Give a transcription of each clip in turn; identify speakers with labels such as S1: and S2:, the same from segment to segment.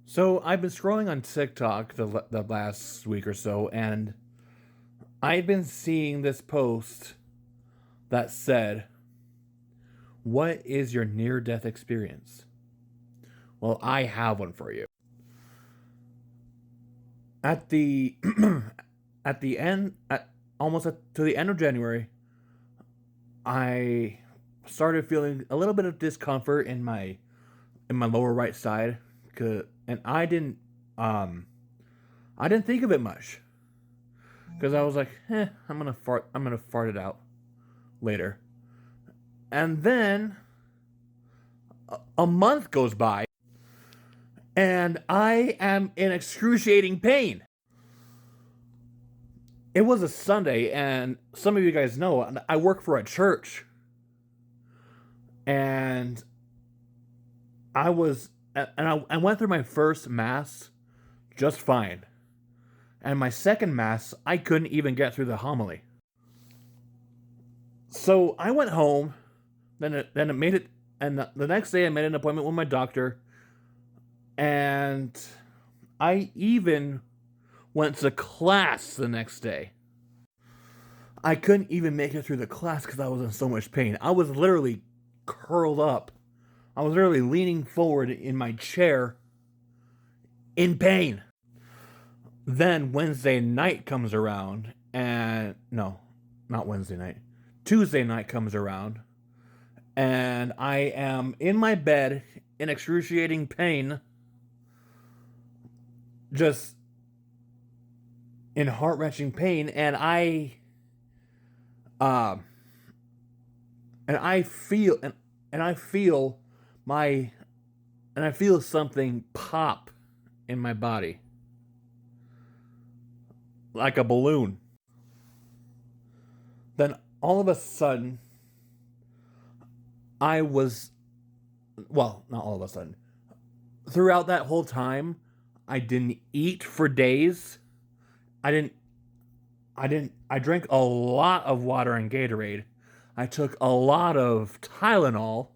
S1: So I've been scrolling on TikTok the last week or so, and I've been seeing this post that said, "What is your near-death experience?" Well, I have one for you. At the at the end, to the end of January, I started feeling a little bit of discomfort in my lower right side, and I didn't think of it much because I was like, I'm gonna fart it out later. And then a month goes by, and I am in excruciating pain. It was a Sunday, and some of you guys know I work for a church, and I went through my first mass just fine, and my second mass I couldn't even get through the homily. So I went home. Then it made it, and the next day I made an appointment with my doctor, and I even went to class the next day. I couldn't even make it through the class because I was in so much pain. I was literally curled up. I was literally leaning forward in my chair in pain. Then Wednesday night comes around, and no, not Wednesday night. Tuesday night comes around, and I am in my bed in excruciating pain, just in heart-wrenching pain, and I feel my and I feel something pop in my body like a balloon. Then all of a sudden I was, well, not all of a sudden. Throughout that whole time, I didn't eat for days. I drank a lot of water and Gatorade. I took a lot of Tylenol,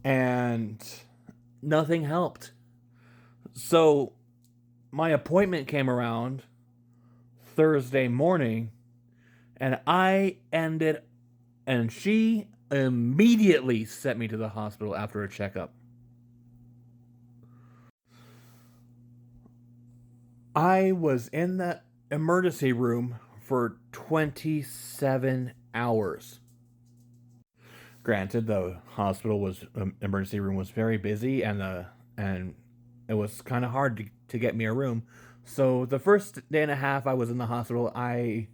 S1: and nothing helped. So my appointment came around Thursday morning, and she immediately sent me to the hospital after a checkup. I was in that emergency room for 27 hours. Granted, the emergency room was very busy, and it was kind of hard to get me a room. So the first day and a half I was in the hospital, I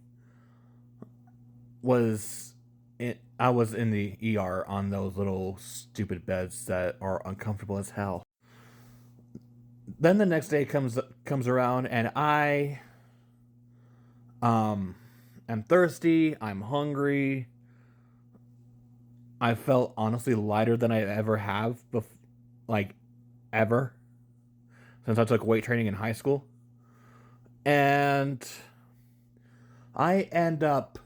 S1: was in the ER on those little stupid beds that are uncomfortable as hell. Then the next day comes around, and I am thirsty, I'm hungry. I felt honestly lighter than I ever have ever since I took weight training in high school. And I end up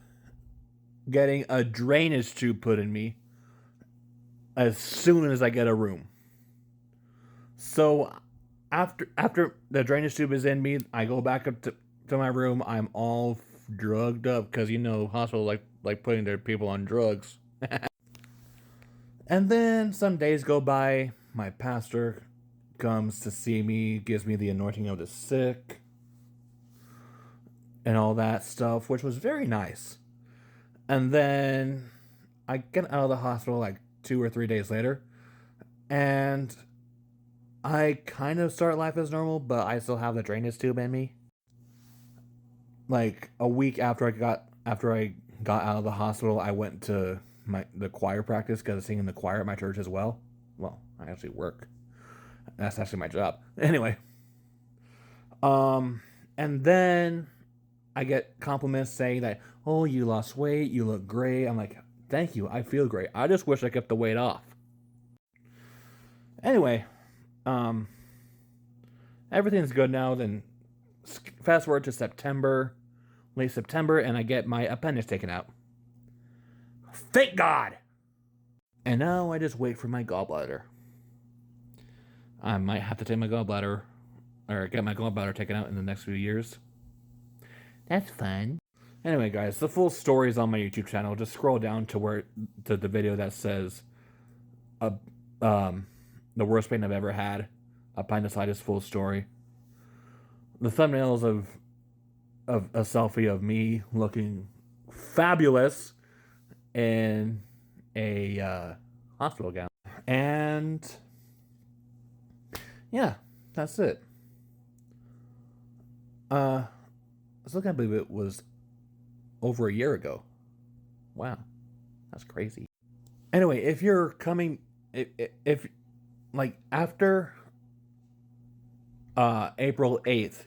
S1: getting a drainage tube put in me as soon as I get a room. So after the drainage tube is in me, I go back up to my room. I'm all drugged up because hospitals like putting their people on drugs. And then some days go by. My pastor comes to see me, gives me the anointing of the sick, and all that stuff, which was very nice. And then I get out of the hospital like 2 or 3 days later, and I kind of start life as normal, but I still have the drainage tube in me. Like a week after I got out of the hospital, I went to the choir practice because I sing in the choir at my church as well. Well, I actually work. That's actually my job. Anyway, and then I get compliments saying that, "Oh, you lost weight, you look great." I'm like, "Thank you, I feel great. I just wish I kept the weight off." Anyway, everything's good now. Then fast forward to September, late September, and I get my appendix taken out. Thank God! And now I just wait for my gallbladder. I might have to take my gallbladder, or get my gallbladder taken out in the next few years. That's fun. Anyway, guys, the full story is on my YouTube channel. Just scroll down to the video that says, the worst pain I've ever had, appendicitis full story. The thumbnails of a selfie of me looking fabulous in a hospital gown, and yeah, that's it. I still can't believe it was over a year ago. Wow, that's crazy. Anyway, if you're coming, if like after April 8th,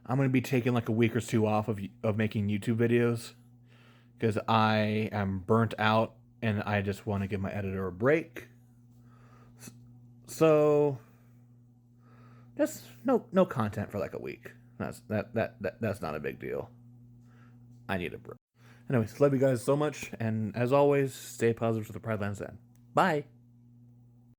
S1: I'm gonna be taking like a week or two off of making YouTube videos because I am burnt out and I just want to give my editor a break. So just no content for like a week. That's not a big deal. I need a break. Anyways, love you guys so much, and as always, stay positive with the Pride Lands End. Bye.